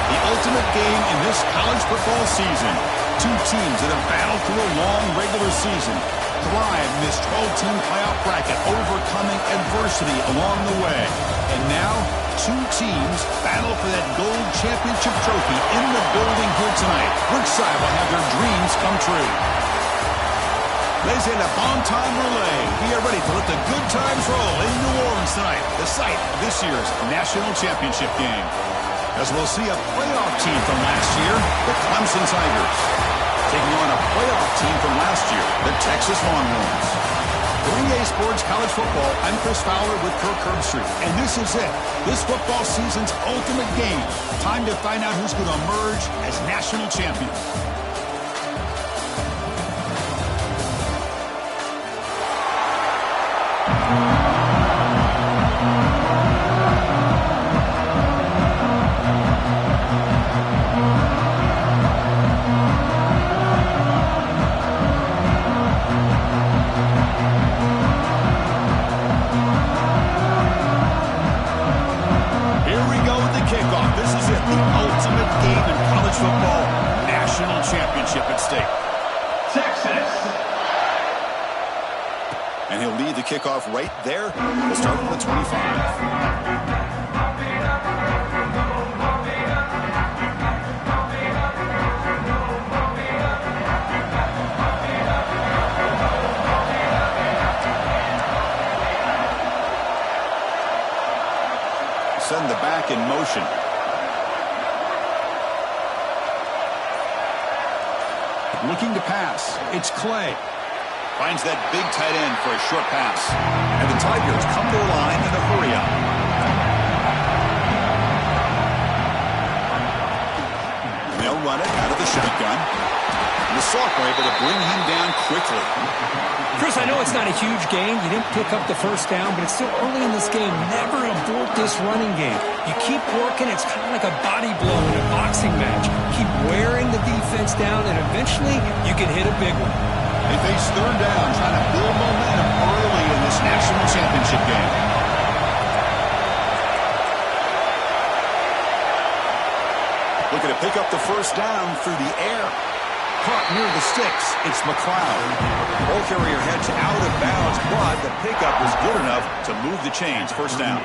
The ultimate game in this college football season. Two teams that have battled through a long regular season, thrive in this 12-team playoff bracket, overcoming adversity along the way. And now, two teams battle for that gold championship trophy in the building here tonight. Which side will have their dreams come true? Laissez le bon temps rouler. We are ready to let the good times roll in New Orleans tonight, the site of this year's national championship game. As we'll see a playoff team from last year, the Clemson Tigers, taking on a playoff team from last year, the Texas Longhorns. For EA Sports College Football, I'm Chris Fowler with Kirk Herbstreit, and this is it. This football season's ultimate game. Time to find out who's going to emerge as national champion. Football national championship at stake. Texas. And he'll lead the kickoff right there. We'll start from the 25. Send the back in motion. Looking to pass. It's Clay. Finds that big tight end for a short pass. And the Tigers come to the line in a hurry up. They'll run it out of the shotgun. And the sophomore able to bring him down quickly. Chris, I know it's not a huge gain. You didn't pick up the first down, but it's still early in this game. Never abort this running game. You keep working. It's kind of like a body blow in a boxing match. Keep wearing the defense down, and eventually you can hit a big one. They face third down, trying to build momentum early in this national championship game. Looking to pick up the first down through the air. Caught near the sticks. It's McLeod. Ball carrier heads out of bounds, but the pickup was good enough to move the chains. First down.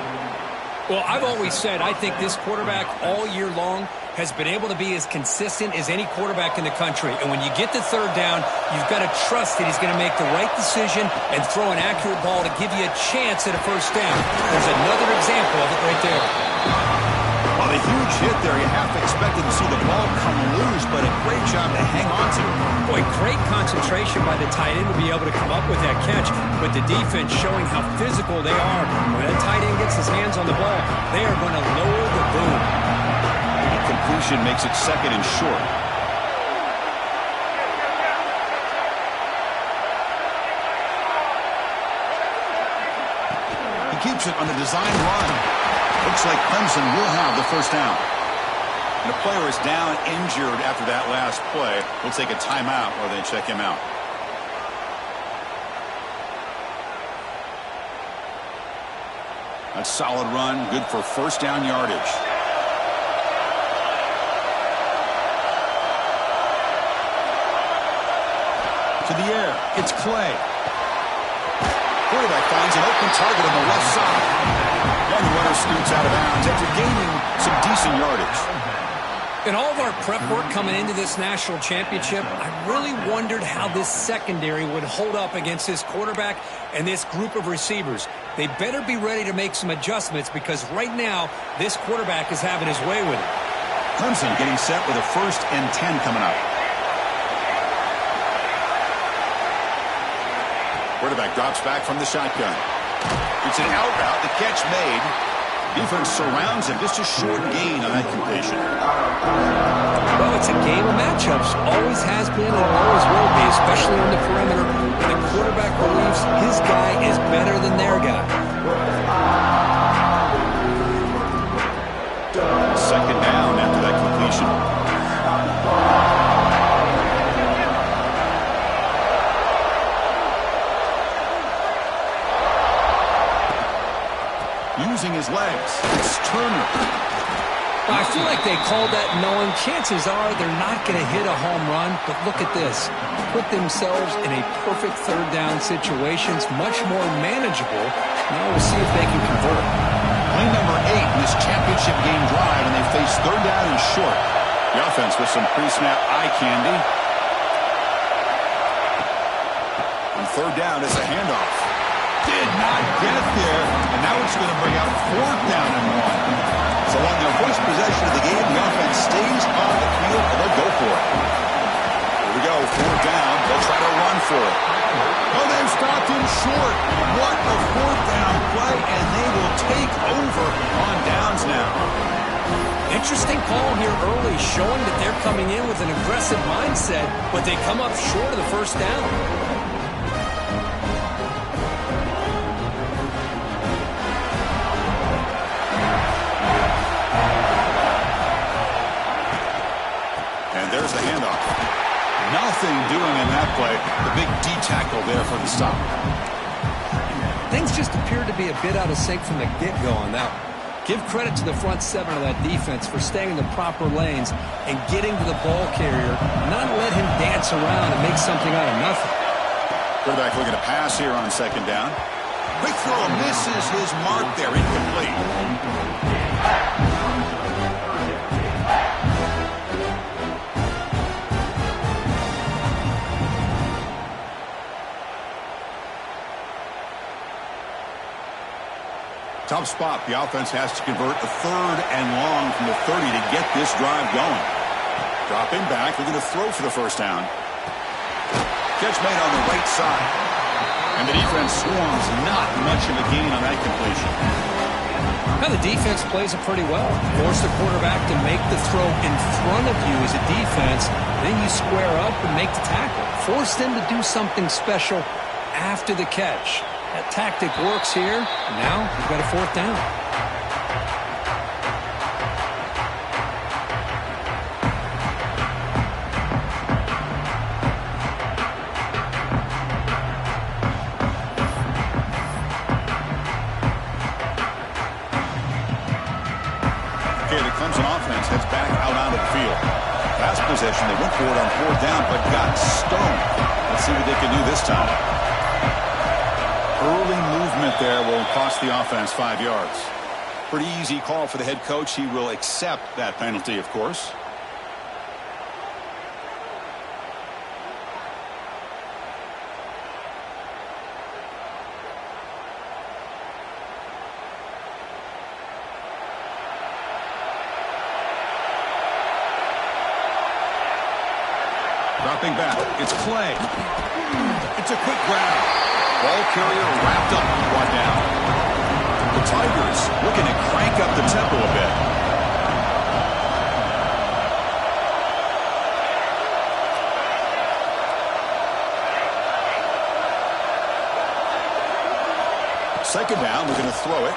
Well, I've always said I think this quarterback all year long has been able to be as consistent as any quarterback in the country. And when you get the third down, you've got to trust that he's going to make the right decision and throw an accurate ball to give you a chance at a first down. There's another example of it right there. Well, a huge hit there. You half expected to see the ball come loose, but a great job to hang on to. Boy, great concentration by the tight end to be able to come up with that catch, but the defense showing how physical they are. When that tight end gets his hands on the ball, they are going to lower the boom. Completion makes it second and short. He keeps it on the design run. Looks like Clemson will have the first down. And the player is down injured after that last play. We'll take a timeout while they check him out. A solid run, good for first down yardage. To the air, it's Clay. Quarterback finds an open target on the left side. And the runner scoots out of bounds after gaining some decent yardage. In all of our prep work coming into this national championship, I really wondered how this secondary would hold up against this quarterback and this group of receivers. They better be ready to make some adjustments because right now, this quarterback is having his way with it. Clemson getting set with a 1st and 10 coming up. Quarterback drops back from the shotgun. It's an out route. The catch made. Defense surrounds him. Just a short gain on that completion. Well, it's a game of matchups. Always has been and always will be, especially on the perimeter. And the quarterback believes his guy is better than their guy. Second down after that completion. Using his legs, it's Turner. I feel like they called that knowing chances are they're not going to hit a home run, but look at this. Put themselves in a perfect third down situation. It's much more manageable. Now we'll see if they can convert. Play number 8 in this championship game drive, and they face third down and short. The offense with some pre-snap eye candy. On third down, it's a handoff. Did not get there, and now it's going to bring out fourth down and 1. So on their first possession of the game, the offense stays on the field, and they'll go for it. Here we go, fourth down. They'll try to run for it. Oh, they've stopped him short. What a fourth down play, and they will take over on downs now. Interesting call here early, showing that they're coming in with an aggressive mindset, but they come up short of the first down. There's the handoff. Nothing doing in that play. The big D tackle there for the stop. Things just appeared to be a bit out of sync from the get-go on that one. Give credit to the front 7 of that defense for staying in the proper lanes and getting to the ball carrier, not let him dance around and make something out of nothing. Quarterback looking to pass here on second down. Quick throw misses his mark there, incomplete. Tough spot. The offense has to convert a third and long from the 30 to get this drive going. Dropping back, looking to throw for the first down. Catch made on the right side. And the defense swarms, not much of a gain on that completion. Now the defense plays it pretty well. Force the quarterback to make the throw in front of you as a defense. Then you square up and make the tackle. Force them to do something special after the catch. That tactic works here. Now you've got a fourth down. Okay, the Clemson offense heads back out onto the field. Last possession, they went for it on fourth down, but got stoned. Let's see what they can do this time. Early movement there will cost the offense 5 yards. Pretty easy call for the head coach. He will accept that penalty, of course. Dropping back. It's Clay. It's a quick grab. Ball carrier wrapped up and brought down. The Tigers looking to crank up the tempo a bit. Second down, we're going to throw it.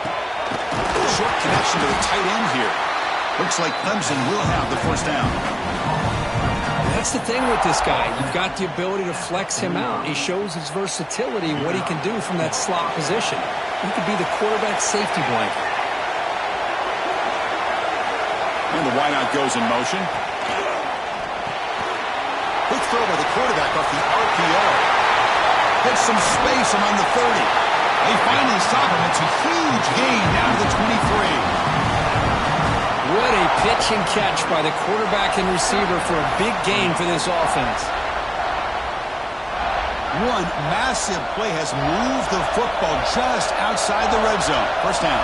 Short connection to the tight end here. Looks like Clemson will have the first down. That's the thing with this guy. You've got the ability to flex him out. He shows his versatility, what he can do from that slot position. He could be the quarterback safety blanket. And the wideout goes in motion. Quick throw by the quarterback off the RPO. Gets some space among the 30. They finally stop him. It's a huge gain down to the 23. What a pitch and catch by the quarterback and receiver for a big gain for this offense. One massive play has moved the football just outside the red zone. First down.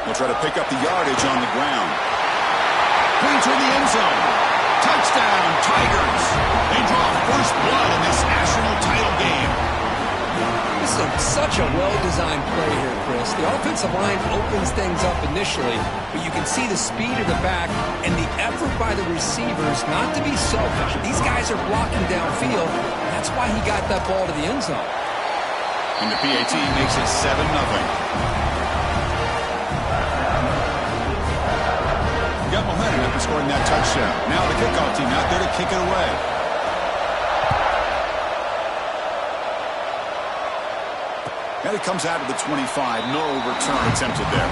They'll try to pick up the yardage on the ground. Points in the end zone. Touchdown, Tigers. They draw first blood in this national title game. This is such a well-designed play here, Chris. The offensive line opens things up initially, but you can see the speed of the back and the effort by the receivers not to be selfish. These guys are blocking downfield. That's why he got that ball to the end zone. And the PAT makes it 7-0. Got momentum after scoring that touchdown. Now the kickoff team out there to kick it away. And it comes out to the 25. No return attempted there.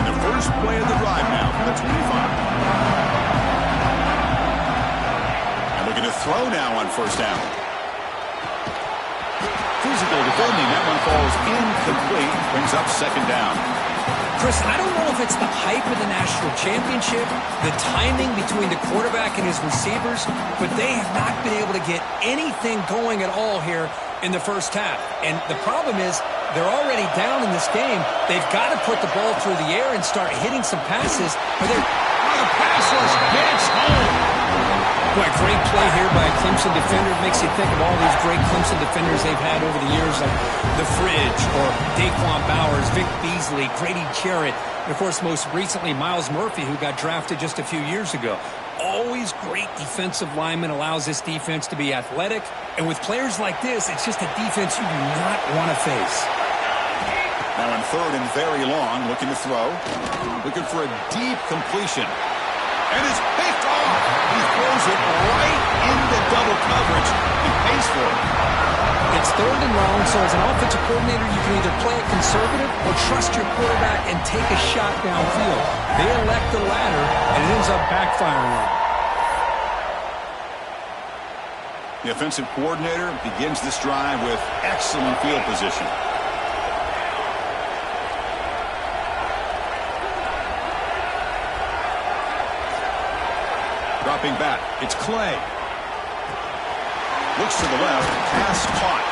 And the first play of the drive now from the 25. And looking to throw now on first down. Physical defending. That one falls incomplete. Brings up second down. Chris, I don't know if it's the hype of the national championship, the timing between the quarterback and his receivers, but they have not been able to get anything going at all here in the first half. And the problem is they're already down in this game. They've got to put the ball through the air and start hitting some passes. Or they're the pass rush gets home. Boy, great play here by a Clemson defender. It makes you think of all these great Clemson defenders they've had over the years, like The Fridge or Daquan Bowers, Vic Beasley, Grady Jarrett, and, of course, most recently Miles Murphy, who got drafted just a few years ago. Always great defensive lineman, allows this defense to be athletic. And with players like this, it's just a defense you do not want to face. Now in third and very long, looking to throw. Looking for a deep completion. And it's picked off. He throws it right into double coverage and pays for it. It's third and long, so as an offensive coordinator, you can either play it conservative or trust your quarterback and take a shot downfield. They elect the latter, and it ends up backfiring on them. The offensive coordinator begins this drive with excellent field position. Dropping back, it's Clay. Looks to the left, pass caught.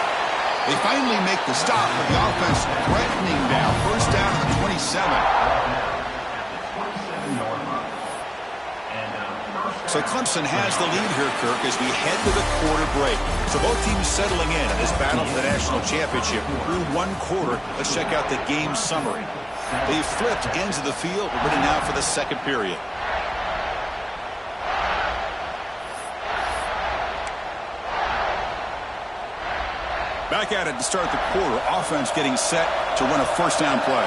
They finally make the stop, but the offense threatening down. First down to the 27. So Clemson has the lead here, Kirk, as we head to the quarter break. So both teams settling in this battle for the national championship. Through one quarter, let's check out the game summary. They flipped ends of the field. We're ready now for the second period. Back at it to start the quarter. Offense getting set to run a first down play.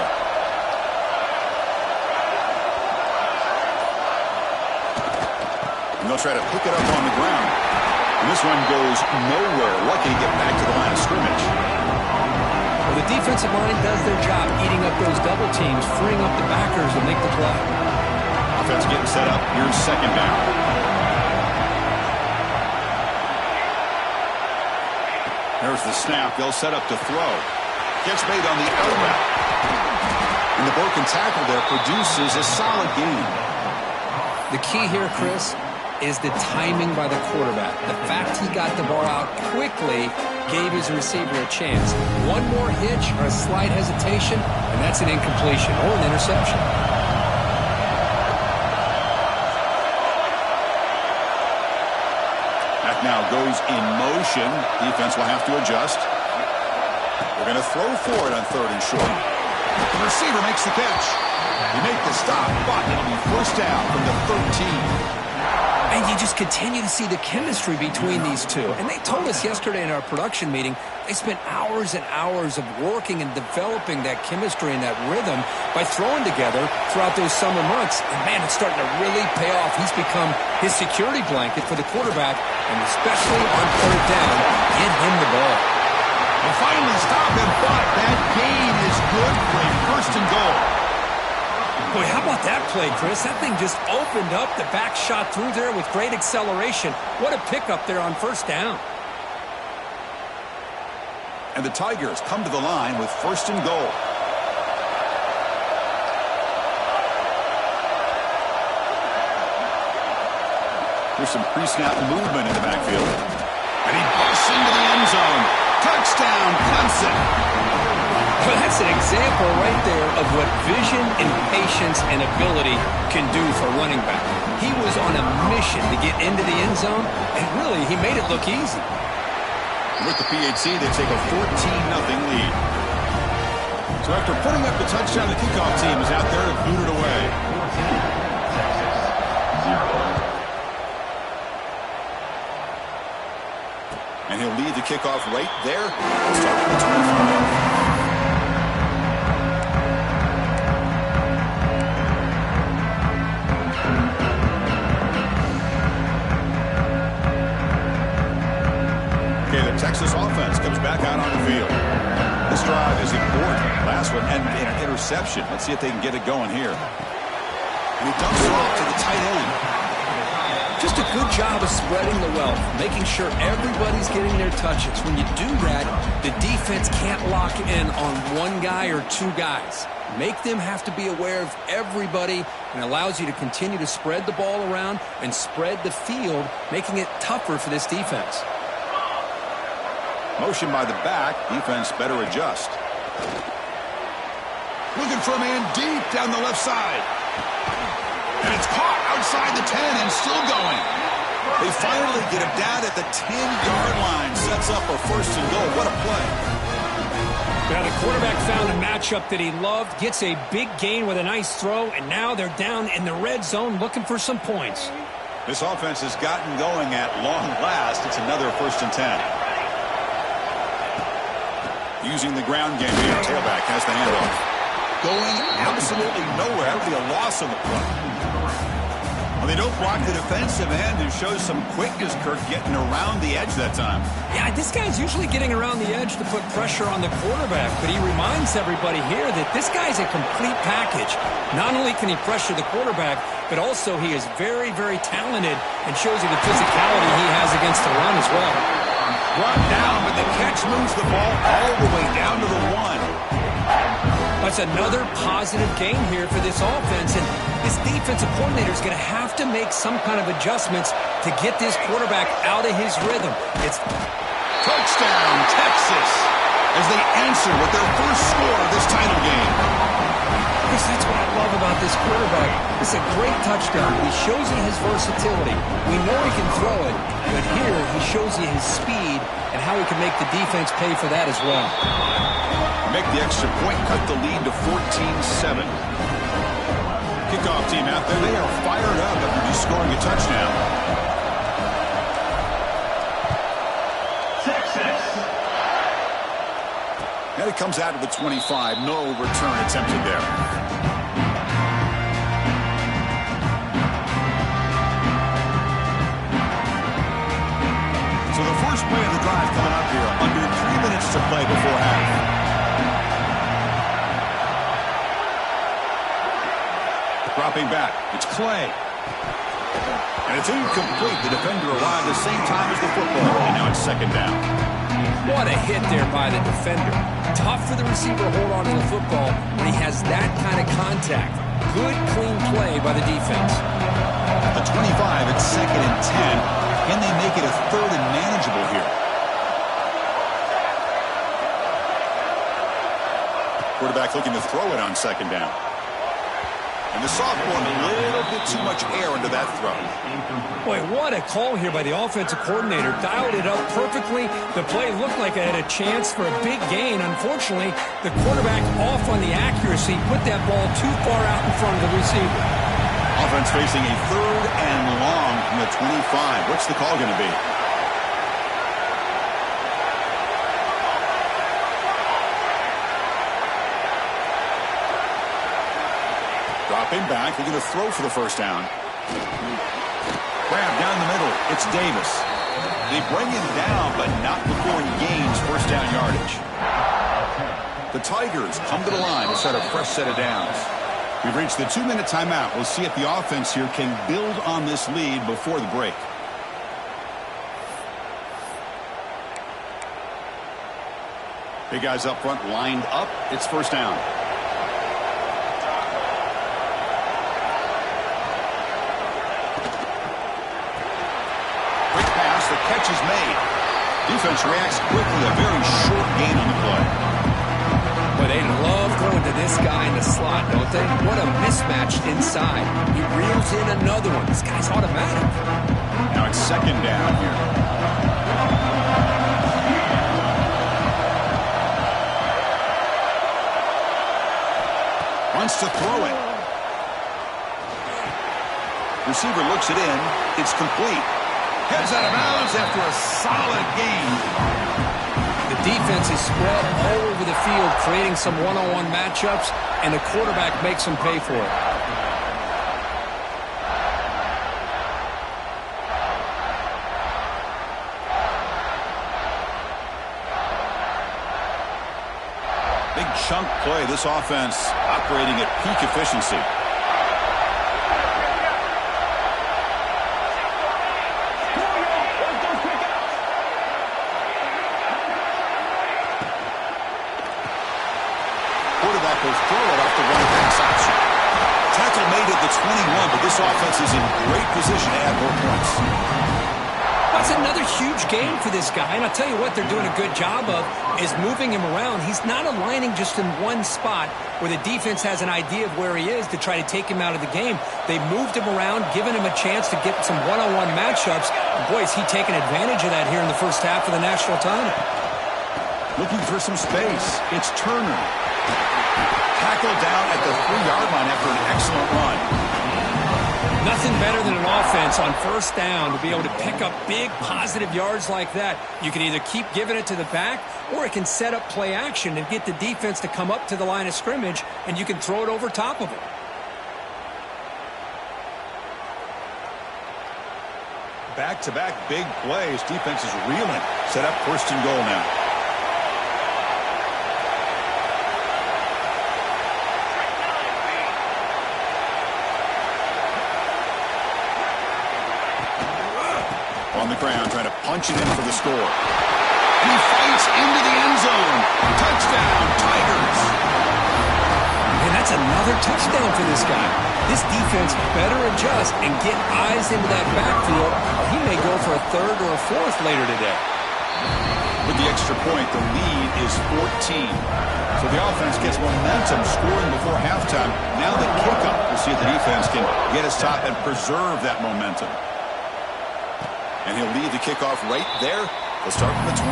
And they'll try to pick it up on the ground. And this one goes nowhere. Lucky to get back to the line of scrimmage. Well, the defensive line does their job eating up those double teams, freeing up the backers to make the play. Offense getting set up. Here's second down. There's the snap. They'll set up to throw. Gets made on the out route. And the broken tackle there produces a solid gain. The key here, Chris, is the timing by the quarterback. The fact he got the ball out quickly gave his receiver a chance. One more hitch or a slight hesitation, and that's an incompletion or an interception. Now goes in motion. Defense will have to adjust. They're going to throw for it on third and short. The receiver makes the catch. They make the stop, but it'll be first down from the 13. And you just continue to see the chemistry between these two. And they told us yesterday in our production meeting, they spent hours and hours of working and developing that chemistry and that rhythm by throwing together throughout those summer months. And, man, it's starting to really pay off. He's become his security blanket for the quarterback, and especially on third down, get him the ball. They finally stop him, but that gain is good for a first and goal. Boy, how about that play, Chris? That thing just opened up. The back shot through there with great acceleration. What a pickup there on first down. And the Tigers come to the line with first and goal. There's some pre-snap movement in the backfield. And he busts into the end zone. Touchdown, Clemson. Well, that's an example right there of what vision and patience and ability can do for a running back. He was on a mission to get into the end zone, and really, he made it look easy. With the PHC, they take a 14-0 lead. So after putting up the touchdown, the kickoff team is out there to boot it away. And he'll lead the kickoff right there. Start with the 25. back out on the field. This drive is important. Last one and an interception. Let's see if they can get it going here. And he dumps it off to the tight end. Just a good job of spreading the wealth, making sure everybody's getting their touches. When you do that, the defense can't lock in on one guy or two guys. Make them have to be aware of everybody, and allows you to continue to spread the ball around and spread the field, making it tougher for this defense. Motion by the back. Defense better adjust. Looking for a man deep down the left side. And it's caught outside the 10 and still going. They finally get him down at the 10-yard line. Sets up a first and goal. What a play. Now the quarterback found a matchup that he loved, gets a big gain with a nice throw, and now they're down in the red zone looking for some points. This offense has gotten going at long last. It's another first and 10. Using the ground game here. Tailback has the handoff. Going absolutely nowhere. That would be a loss on the play. Well, they don't block the defensive end and shows some quickness, Kirk, getting around the edge that time. Yeah, this guy's usually getting around the edge to put pressure on the quarterback, but he reminds everybody here that this guy's a complete package. Not only can he pressure the quarterback, but also he is very, very talented and shows you the physicality he has against the run as well. Brought down, but the catch moves the ball all the way down to the 1. That's another positive gain here for this offense, and this defensive coordinator is going to have to make some kind of adjustments to get this quarterback out of his rhythm. It's touchdown, Texas, as they answer with their first score of this title game. Chris, that's what I love about this quarterback. It's a great touchdown. He shows you his versatility. We know he can throw it, but here he shows you his speed and how he can make the defense pay for that as well. Make the extra point, cut the lead to 14-7. Kickoff team out there, they are fired up after just scoring a touchdown. And it comes out of the 25. No return attempted there. So the first play of the drive coming up here. Under 3 minutes to play before half. Dropping back. It's Clay. And it's incomplete. The defender arrived the same time as the football. And now it's second down. What a hit there by the defender. Tough for the receiver to hold on to the football when he has that kind of contact. Good, clean play by the defense. A 25 at second and 10. Can they make it a third and manageable here? Quarterback looking to throw it on second down. And the sophomore, a little bit too much air into that throw. Boy, what a call here by the offensive coordinator. Dialed it up perfectly. The play looked like it had a chance for a big gain. Unfortunately, the quarterback off on the accuracy, put that ball too far out in front of the receiver. Offense facing a third and long from the 25. What's the call going to be? Dropping back, looking to throw for the first down. Grab down the middle. It's Davis. They bring him down, but not before he gains first down yardage. The Tigers come to the line to set a fresh set of downs. We've reached the 2-minute timeout. We'll see if the offense here can build on this lead before the break. Big guys up front lined up. It's first down. Quick pass. The catch is made. Defense reacts quickly. A very short gain on the play. But they love going to this guy in the slot, don't they? What a mismatch inside. He reels in another one. This guy's automatic. Now it's second down here. Wants to throw it. Receiver looks it in. It's complete. Heads out of bounds after a solid gain. The defense is spread all over the field, creating some one-on-one matchups, and the quarterback makes them pay for it. chunk play. This offense operating at peak efficiency. Quarterback will throw it off the run pass option. Tackle made at the 21, but this offense is in great position to add more points. That's another huge game for this guy, and I'll tell you what they're doing a good job of is moving him around. He's not aligning just in one spot where the defense has an idea of where he is to try to take him out of the game. They moved him around, giving him a chance to get some one-on-one matchups. And boy, is he taking advantage of that here in the first half of the national title. Looking for some space. It's Turner. Tackled down at the 3-yard line after an excellent run. Nothing better than an offense on first down to be able to pick up big positive yards like that. You can either keep giving it to the back, or it can set up play action and get the defense to come up to the line of scrimmage, and you can throw it over top of it. Back-to-back big plays. Defense is reeling. Set up first and goal now. On the ground, trying to punch it in for the score. He fights into the end zone. Touchdown, Tigers. And that's another touchdown for this guy. This defense better adjust and get eyes into that backfield. He may go for a third or a fourth later today. With the extra point, the lead is 14. So the offense gets momentum scoring before halftime. Now the kickoff. We'll see if the defense can get his top and preserve that momentum. And he'll lead the kickoff right there. They'll start from the 25.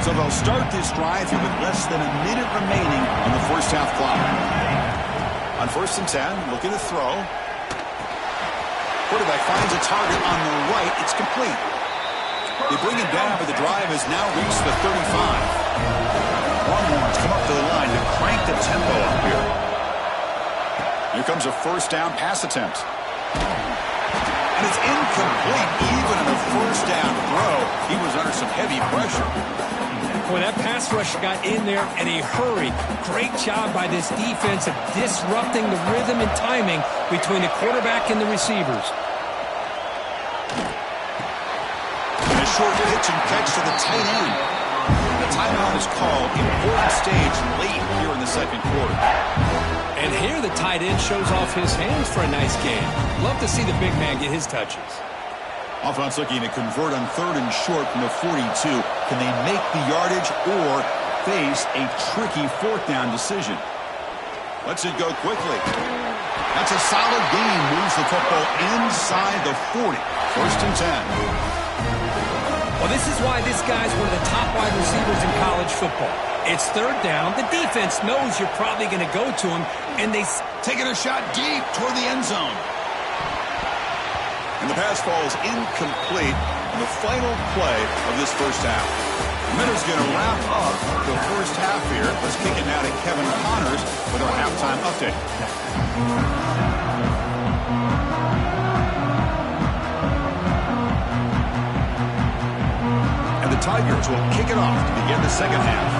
So they'll start this drive here with less than a minute remaining on the first half clock. On first and 10, looking to throw. Quarterback finds a target on the right. It's complete. They bring him down, but the drive has now reached the 35. Longhorns come up to the line to crank the tempo up here. Here comes a first down pass attempt. And it's incomplete. Even in a first down throw, he was under some heavy pressure. When that pass rush got in there in a hurry, great job by this defense of disrupting the rhythm and timing between the quarterback and the receivers. And a short pitch and catch to the tight end. The timeout is called. Important stage late here in the second quarter. And here the tight end shows off his hands for a nice game. Love to see the big man get his touches. Offense looking to convert on third and short from the 42. Can they make the yardage or face a tricky fourth down decision? Lets it go quickly. That's a solid gain. Moves the football inside the 40. First and 10. Well, this is why this guy's one of the top wide receivers in college football. It's third down. The defense knows you're probably going to go to him, and they taking a shot deep toward the end zone. And the pass falls incomplete in the final play of this first half. Minter's going to wrap up the first half here. Let's kick it now to Kevin Connors with our halftime update. And the Tigers will kick it off to begin the second half.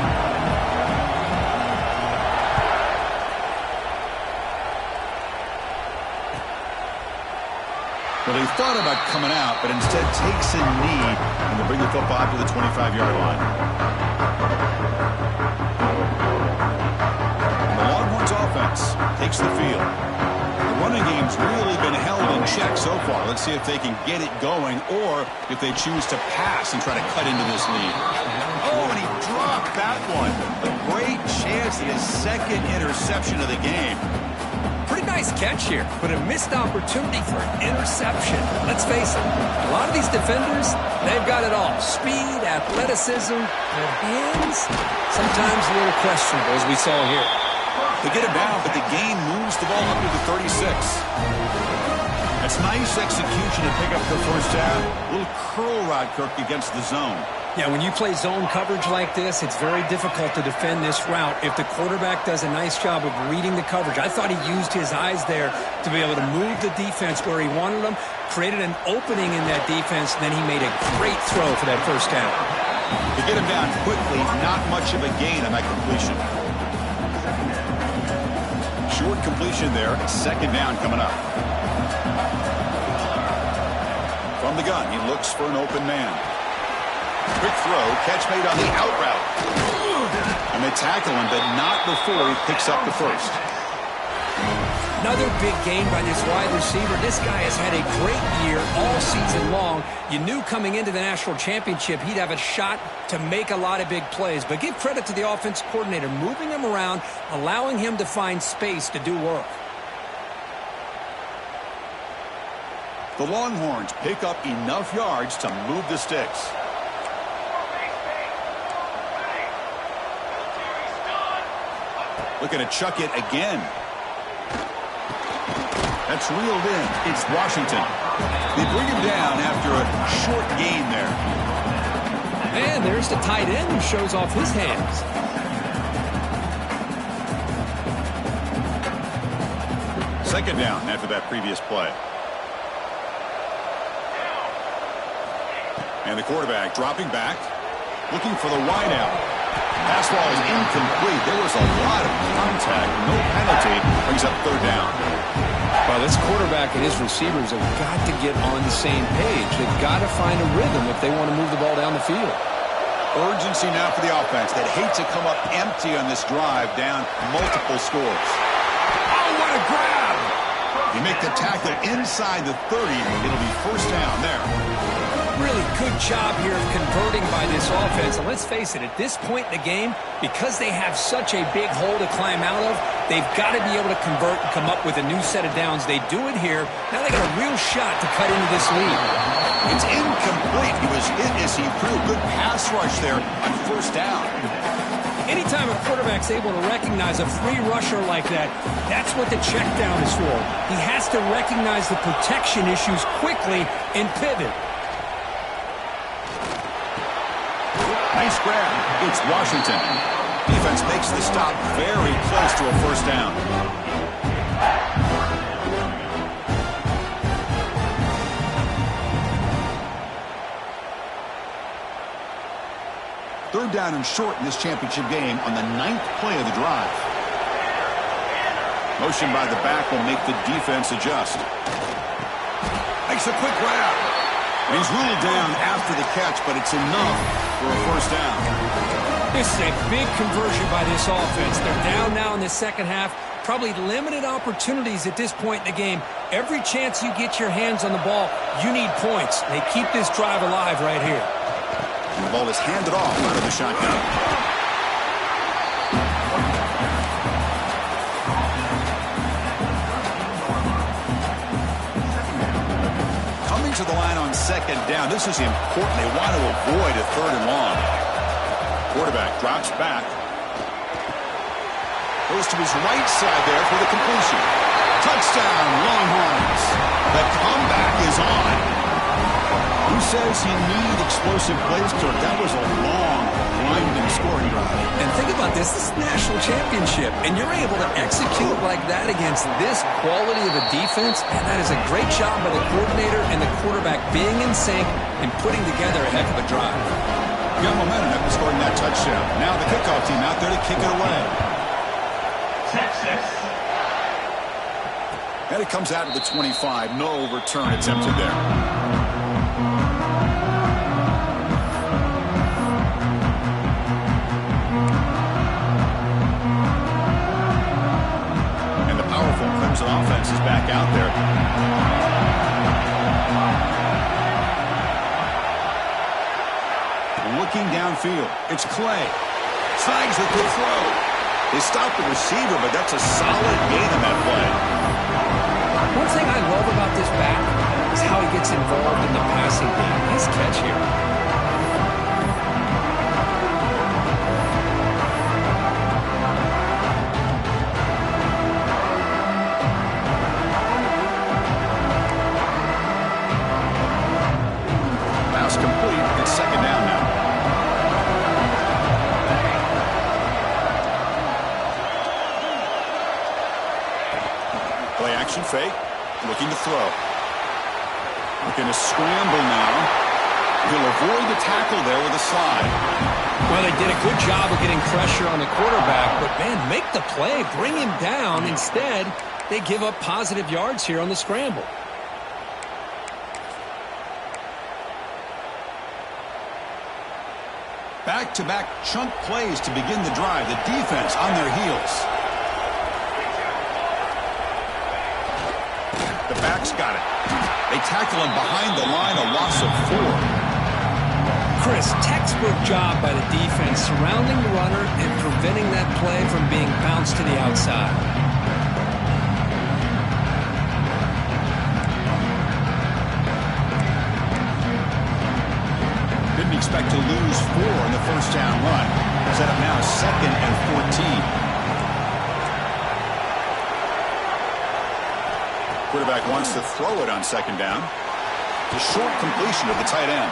Well, they thought about coming out, but instead takes a knee, and they bring the football to the 25-yard line. And the Longhorns offense takes the field. The running game's really been held in check so far. Let's see if they can get it going, or if they choose to pass and try to cut into this lead. Oh, and he dropped that one. A great chance at his second interception of the game. pretty nice catch here, but a missed opportunity for an interception. Let's face it, a lot of these defenders, they've got it all. Speed, athleticism, their hands, sometimes a little questionable, as we saw here. They get it down, but the game moves the ball up to the 36. That's nice execution to pick up the first down. A little curl rod, Kirk, against the zone. Yeah, when you play zone coverage like this, it's very difficult to defend this route if the quarterback does a nice job of reading the coverage. I thought he used his eyes there to be able to move the defense where he wanted them, created an opening in that defense, and then he made a great throw for that first down. To get him down quickly, not much of a gain on that completion. Short completion there, second down coming up. From the gun, he looks for an open man. Quick throw, catch made on the out route. And they tackle him, but not before he picks up the first. Another big gain by this wide receiver. This guy has had a great year all season long. You knew coming into the national championship he'd have a shot to make a lot of big plays. But give credit to the offense coordinator, moving him around, allowing him to find space to do work. The Longhorns pick up enough yards to move the sticks. Looking to chuck it again. That's reeled in. It's Washington. They bring him down after a short gain there. And there's the tight end who shows off his hands. Second down after that previous play. And the quarterback dropping back, looking for the wideout. Pass ball is incomplete. There was a lot of contact. No penalty. Brings up third down. Well, this quarterback and his receivers have got to get on the same page. They've got to find a rhythm if they want to move the ball down the field. Urgency now for the offense that hate to come up empty on this drive, down multiple scores. Oh, what a grab! You make the tackle inside the 30. It'll be first down there. Really good job here of converting by this offense. And let's face it, at this point in the game, because they have such a big hole to climb out of, they've got to be able to convert and come up with a new set of downs. They do it here. Now they got a real shot to cut into this lead. It's incomplete. He was hit as he threw. Good pass rush there on first down. Anytime a quarterback's able to recognize a free rusher like that, that's what the check down is for. He has to recognize the protection issues quickly and pivot. Nice grab. It's Washington. Defense makes the stop very close to a first down. Third down and short in this championship game on the 9th play of the drive. Motion by the back will make the defense adjust. Makes a quick grab. And he's ruled down after the catch, but it's enough for a first down. This is a big conversion by this offense. They're down now in the second half. Probably limited opportunities at this point in the game. Every chance you get your hands on the ball, you need points. They keep this drive alive right here. And the ball is handed off out of the shotgun. To the line on second down. This is important. They want to avoid a third and long. Quarterback drops back. Goes to his right side there for the completion. Touchdown, Longhorns. The comeback is on. Who says you need explosive plays, Kirk? That was a long, winding scoring drive. And think about this. This is a national championship, and you're able to execute like that against this quality of a defense, and that is a great job by the coordinator and the quarterback being in sync and putting together a heck of a drive. You got momentum after scoring that touchdown. Now the kickoff team out there to kick it away. And it comes out of the 25. No return attempted there. Clemson offense is back out there. Looking downfield. It's Clay. Signs with the throw. They stopped the receiver, but that's a solid gain on that play. One thing I love about this back is how he gets involved in the passing game. Nice catch here. Complete. It's second down now. Motion fake. Looking to throw. Looking to scramble now. He'll avoid the tackle there with a slide. Well, they did a good job of getting pressure on the quarterback, but, man, make the play. Bring him down. Instead, they give up positive yards here on the scramble. Back-to-back chunk plays to begin the drive. The defense on their heels. The backs got it. They tackle him behind the line, a loss of 4. Chris, textbook job by the defense surrounding the runner and preventing that play from being bounced to the outside. Didn't expect to lose 4 in the first down run. Set up now 2nd and 14. Quarterback wants to throw it on 2nd down. The short completion of the tight end.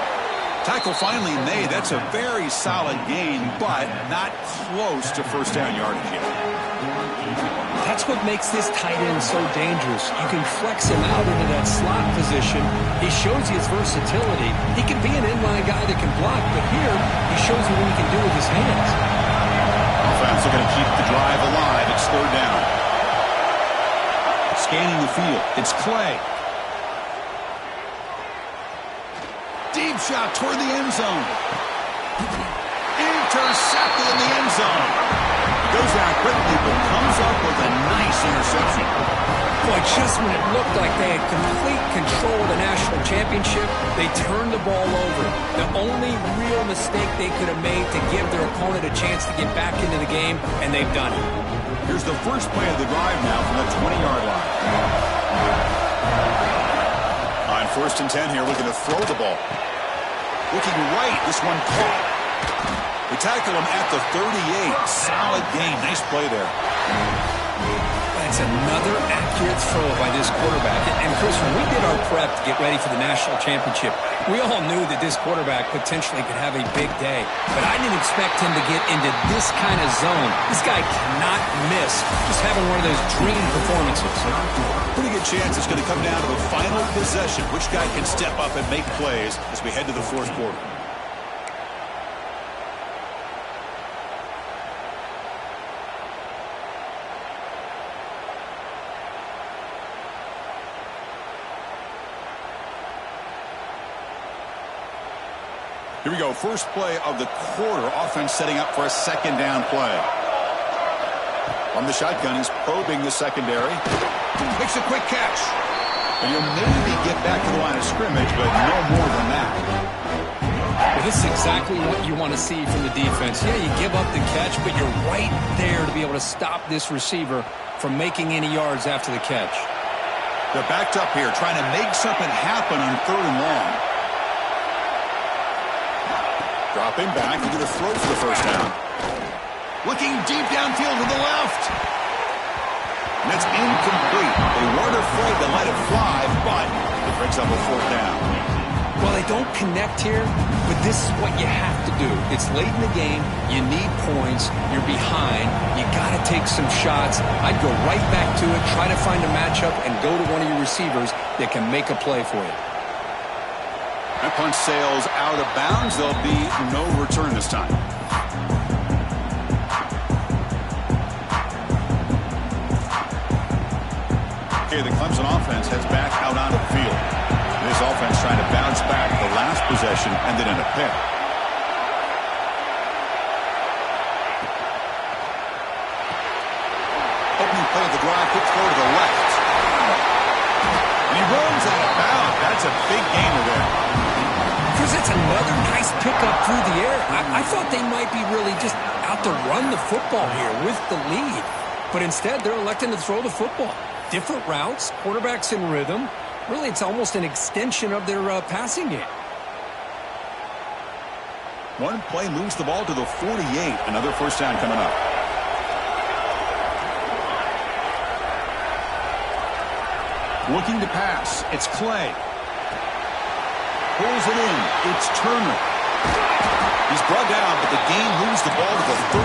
Tackle finally made. That's a very solid gain, but not close to first down yardage yet. That's what makes this tight end so dangerous. You can flex him out into that slot position. He shows you his versatility. He can be an inline guy that can block, but here he shows you what he can do with his hands. Offense are going to keep the drive alive. It's 3rd down. Scanning the field. It's Clay. Deep shot toward the end zone. Intercepted in the end zone. Goes out quickly, but comes up with a nice interception. Boy, just when it looked like they had complete control of the national championship, they turned the ball over. The only real mistake they could have made to give their opponent a chance to get back into the game, and they've done it. Here's the first play of the drive now from the 20-yard line. On 1st and 10 here, looking to throw the ball. Looking right, this one caught. They tackle him at the 38. Solid gain. Nice play there. That's another accurate throw by this quarterback. And, Chris, when we did our prep to get ready for the national championship, we all knew that this quarterback potentially could have a big day. But I didn't expect him to get into this kind of zone. This guy cannot miss. Just having one of those dream performances. Pretty good chance it's going to come down to the final possession. Which guy can step up and make plays as we head to the 4th quarter. Here we go. First play of the quarter. Offense setting up for a 2nd down play. From the shotgun, he's probing the secondary. Makes a quick catch. And he'll maybe get back to the line of scrimmage, but no more than that. Well, this is exactly what you want to see from the defense. Yeah, you give up the catch, but you're right there to be able to stop this receiver from making any yards after the catch. They're backed up here, trying to make something happen on 3rd and long. Dropping back, he's going to throw for the first down. Looking deep downfield to the left. And that's incomplete. They weren't afraid to let it fly, but it brings up a 4th down. Well, they don't connect here, but this is what you have to do. It's late in the game. You need points. You're behind. You got to take some shots. I'd go right back to it, try to find a matchup, and go to one of your receivers that can make a play for you. That punt sails out of bounds. There'll be no return this time. Okay, the Clemson offense heads back out onto the field. This offense trying to bounce back. The last possession ended in a pick. Opening play of the drive, quick throw to the left. And he runs out of bounds. That's a big gainer there. Because it's another nice pickup through the air. I thought they might be really just out to run the football here with the lead. But instead, they're electing to throw the football. Different routes, quarterbacks in rhythm. Really, it's almost an extension of their passing game. One play moves the ball to the 48. Another first down coming up. Looking to pass. It's Clay. Pulls it in. It's Turner. He's brought down, but the game moves the ball to the 39.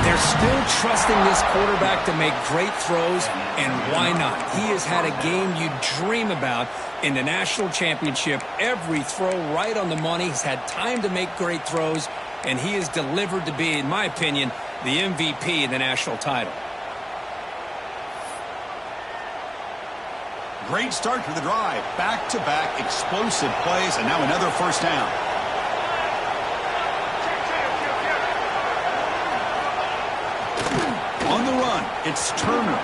They're still trusting this quarterback to make great throws, and why not? He has had a game you dream about in the national championship. Every throw right on the money. He's had time to make great throws, and he is delivered to be, in my opinion, the MVP in the national title. Great start to the drive. Back-to-back explosive plays, and now another first down. On the run, it's Turner.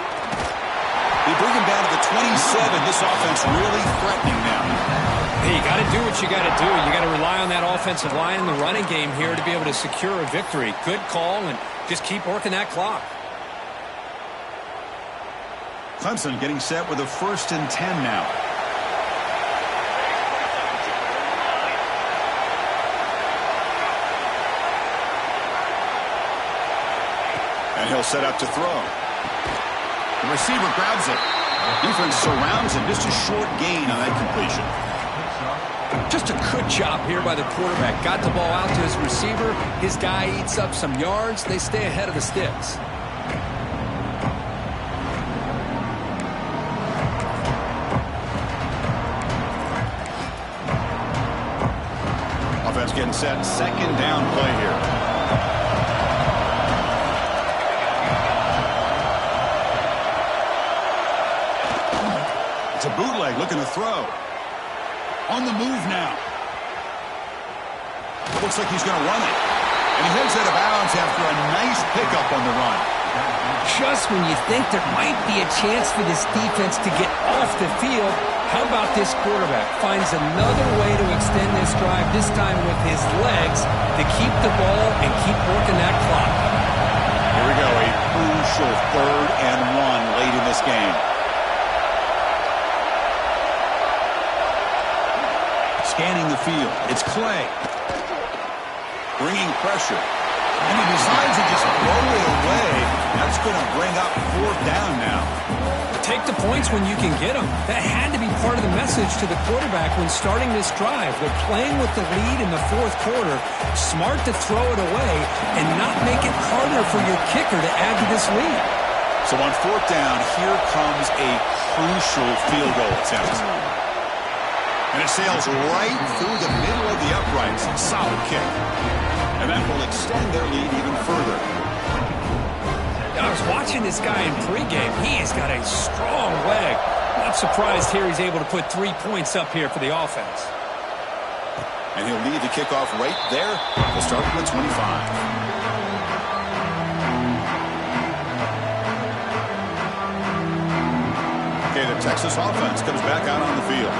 They bring him down to the 27. This offense really threatening now. Hey, you got to do what you got to do. You got to rely on that offensive line in the running game here to be able to secure a victory. Good call, and just keep working that clock. Clemson getting set with a 1st and 10 now. And he'll set up to throw. The receiver grabs it. Defense surrounds him. Just a short gain on that completion. Just a good job here by the quarterback. Got the ball out to his receiver. His guy eats up some yards. They stay ahead of the sticks. Offense getting set. 2nd down play here. It's a bootleg looking to throw. On the move now. Looks like he's going to run it. And he heads out of bounds after a nice pickup on the run. Just when you think there might be a chance for this defense to get off the field, how about this quarterback? Finds another way to extend this drive, this time with his legs, to keep the ball and keep working that clock. Here we go, a crucial 3rd and 1 late in this game. Scanning the field. It's Clay. Bringing pressure. And he decides to just throw it away. That's going to bring up 4th down now. Take the points when you can get them. That had to be part of the message to the quarterback when starting this drive. They're playing with the lead in the 4th quarter. Smart to throw it away and not make it harder for your kicker to add to this lead. So on 4th down, here comes a crucial field goal attempt. And it sails right through the middle of the uprights. Solid kick. And that will extend their lead even further. I was watching this guy in pregame. He has got a strong leg. Not surprised here he's able to put 3 points up here for the offense. And he'll lead the kickoff right there. We'll start with 25. Okay, the Texas offense comes back out on the field.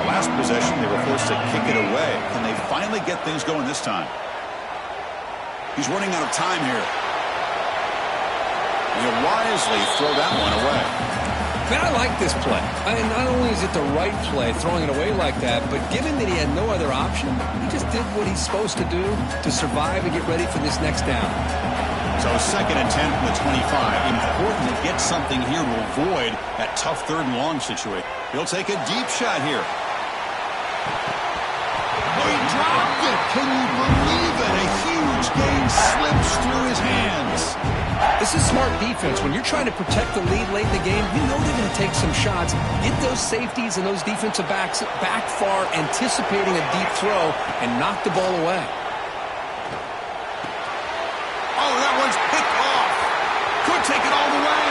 The last possession, they were forced to kick it away. Can they finally get things going this time? He's running out of time here. And he'll wisely throw that one away. Man, I like this play. Not only is it the right play, throwing it away like that, but given that he had no other option, he just did what he's supposed to do to survive and get ready for this next down. So 2nd and 10 from the 25. Important to get something here to avoid that tough 3rd and long situation. He'll take a deep shot here. Oh, he dropped it. Can you believe it? A huge gain slips through his hands. This is smart defense. When you're trying to protect the lead late in the game, you know they're going to take some shots. Get those safeties and those defensive backs back far, anticipating a deep throw, and knock the ball away. Oh, that one's picked off. Could take it all the way.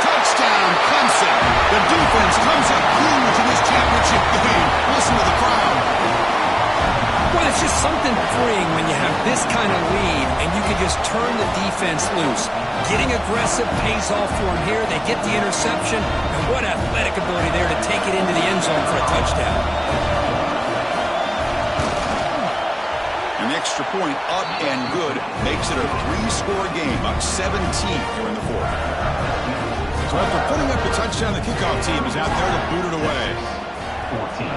Touchdown, Clemson. The defense comes up huge in this championship game. Listen to the crowd. Well, it's just something freeing when you have this kind of lead and you can just turn the defense loose. Getting aggressive pays off for them here. They get the interception, and what athletic ability there to take it into the end zone for a touchdown. An extra point up and good makes it a 3-score game, up 17 here in the 4th. So after putting up the touchdown, the kickoff team is out there to boot it away. 14.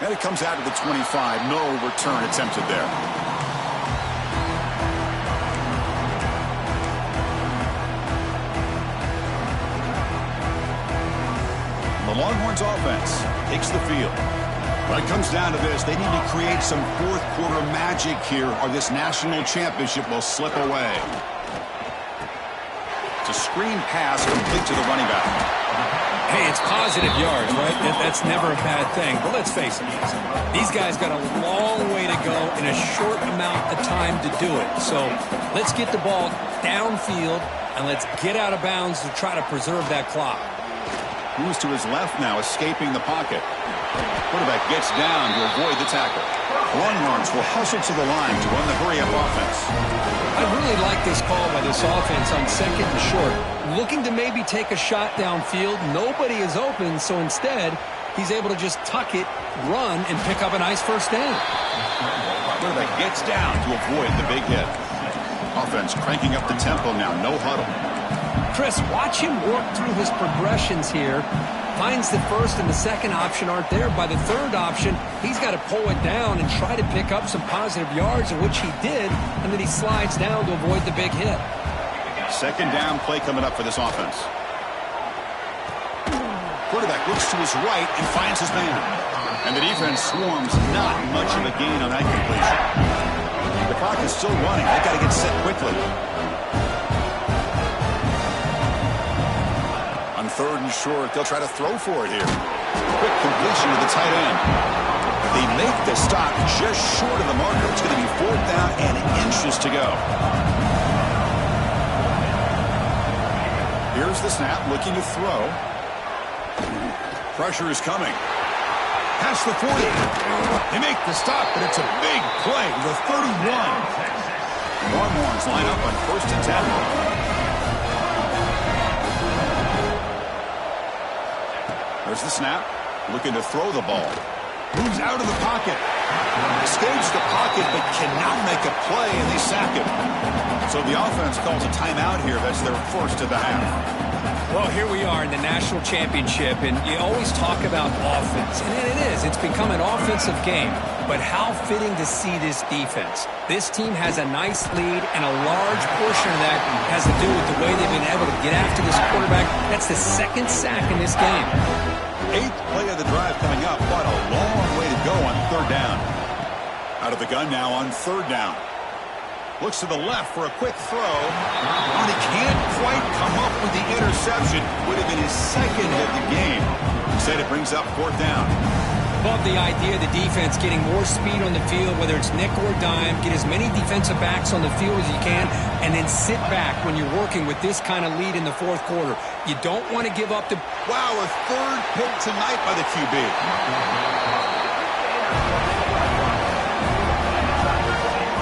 And it comes out to the 25. No return attempted there. The Longhorns offense takes the field. Well, it comes down to this. They need to create some fourth-quarter magic here, or this national championship will slip away. It's a screen pass complete to the running back. Hey, it's positive yards, right? That's never a bad thing. But let's face it, these guys got a long way to go in a short amount of time to do it. So let's get the ball downfield, and let's get out of bounds to try to preserve that clock. Moves to his left now, escaping the pocket. Quarterback gets down to avoid the tackle. Longhorns will hustle to the line to run the hurry-up offense. I really like this call by this offense on second and short. Looking to maybe take a shot downfield. Nobody is open, so instead, he's able to just tuck it, run, and pick up a nice first down. Quarterback gets down to avoid the big hit. Offense cranking up the tempo now, no huddle. Chris, watch him work through his progressions here. Finds the first and the second option aren't there. By the third option, he's got to pull it down and try to pick up some positive yards, which he did, and then he slides down to avoid the big hit. Second down play coming up for this offense. Quarterback looks to his right and finds his man. And the defense swarms, not much of a gain on that completion. The clock is still running. They've got to get set quickly. On third and short, they'll try to throw for it here. Quick completion to the tight end. They make the stop just short of the marker. It's going to be fourth down and inches to go. Here's the snap, looking to throw. Pressure is coming. Past the 40. They make the stop, but it's a big play to the 31. Longhorns line up on first and 10. There's the snap. Looking to throw the ball. Moves out of the pocket. Escapes the pocket, but cannot make a play, and they sack him. So the offense calls a timeout here. That's their first of the half. Well, here we are in the national championship, and you always talk about offense. And it is. It's become an offensive game. But how fitting to see this defense. This team has a nice lead, and a large portion of that has to do with the way they've been able to get after this quarterback. That's the second sack in this game. Eighth play of the drive coming up, but a long way to go on third down. Out of the gun now on third down. Looks to the left for a quick throw. And he can't quite come up with the interception. Would have been his second of the game. Instead, it brings up fourth down. Love the idea of the defense getting more speed on the field, whether it's nickel or dime, get as many defensive backs on the field as you can, and then sit back when you're working with this kind of lead in the fourth quarter. You don't want to give up the... Wow, a third pick tonight by the QB.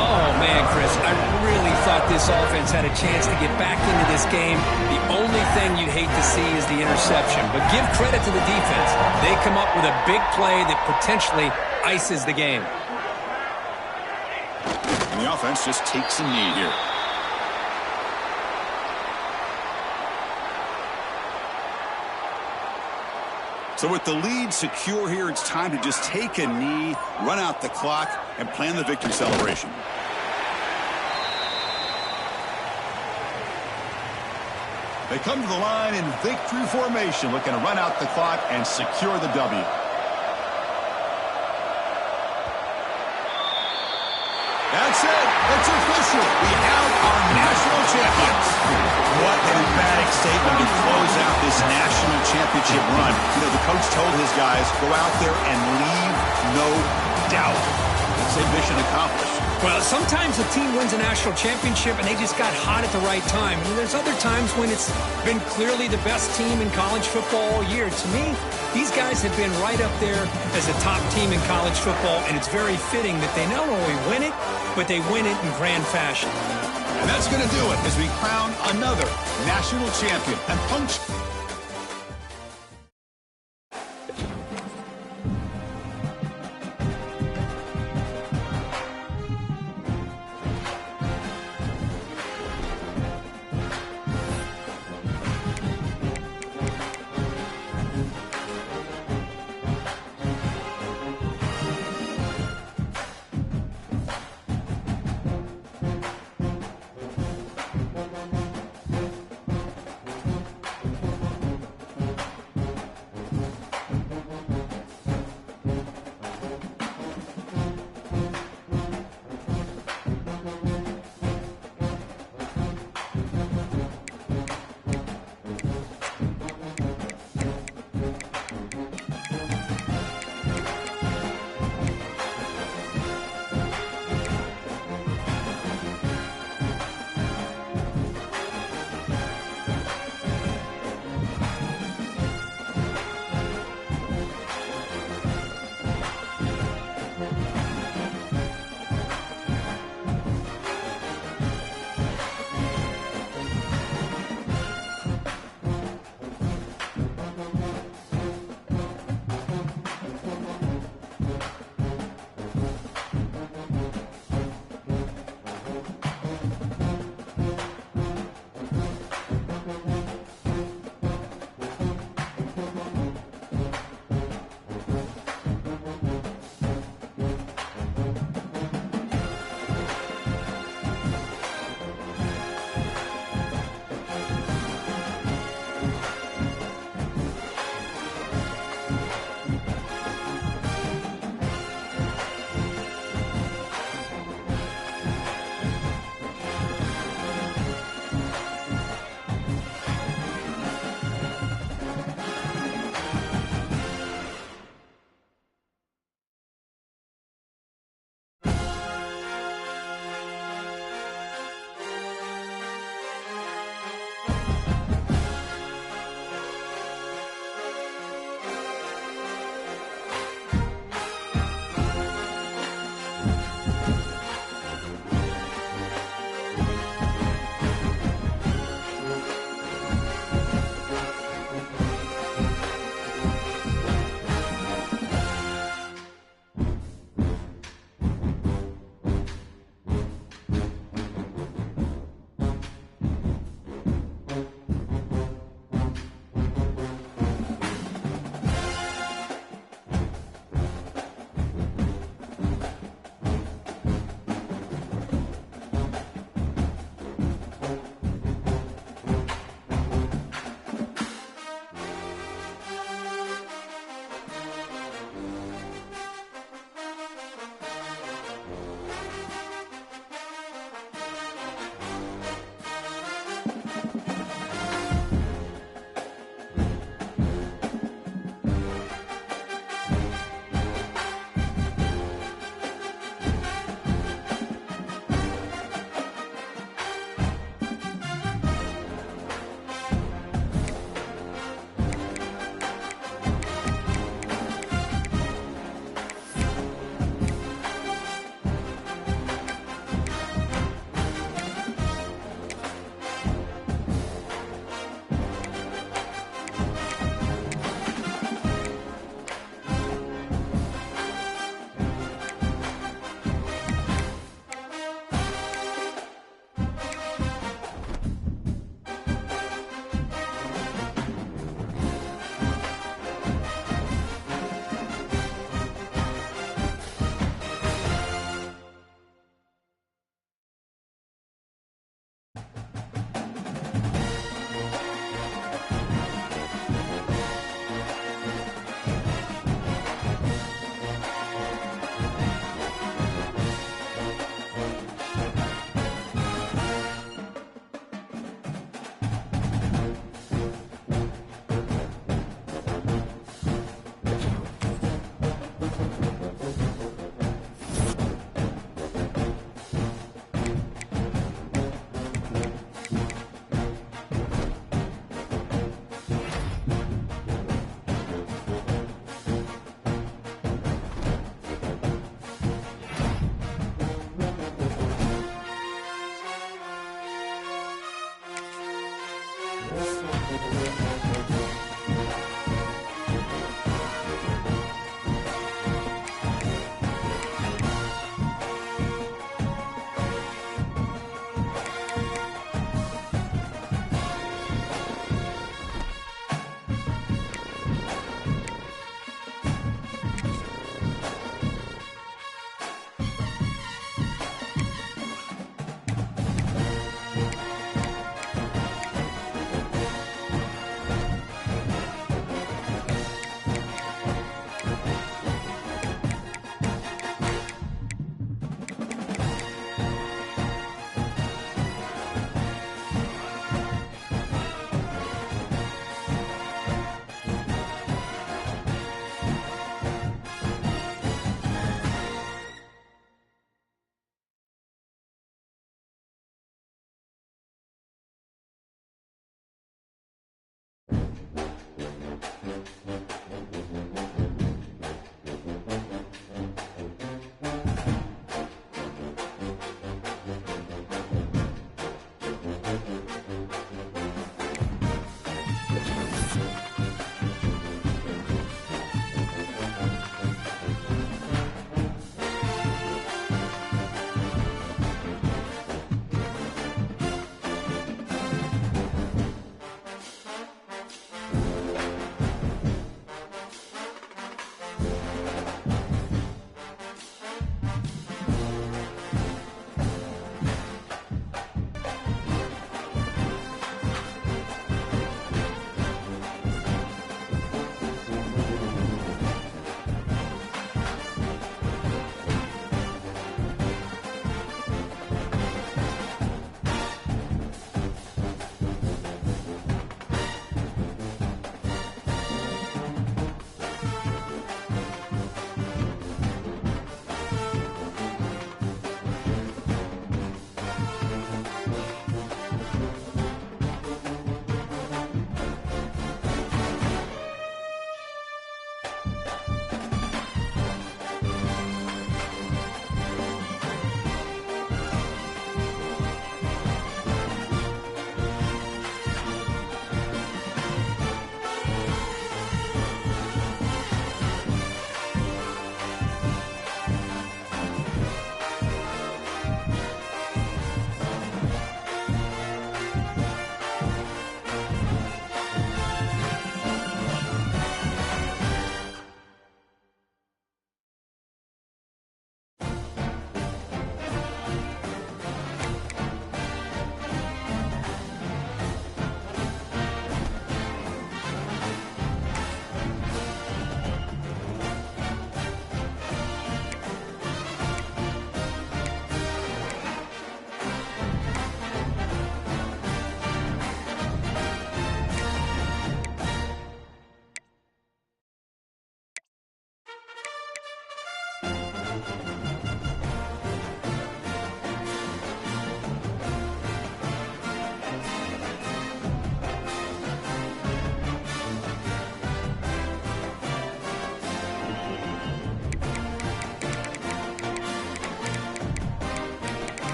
Oh, man, Chris, I really thought this offense had a chance to get back into this game. The only thing you'd hate to see is the interception. But give credit to the defense. They come up with a big play that potentially ices the game. And the offense just takes a knee here. So with the lead secure here, it's time to just take a knee, run out the clock, and plan the victory celebration. They come to the line in victory formation, looking to run out the clock and secure the W. That's it. It's official. We have our national champions. What an emphatic statement to close out this national championship run. You know, the coach told his guys, go out there and leave no doubt. Say mission accomplished. Well, sometimes a team wins a national championship and they just got hot at the right time. And there's other times when it's been clearly the best team in college football all year. To me, these guys have been right up there as a top team in college football, and it's very fitting that they not only win it, but they win it in grand fashion. And that's going to do it as we crown another national champion and punch.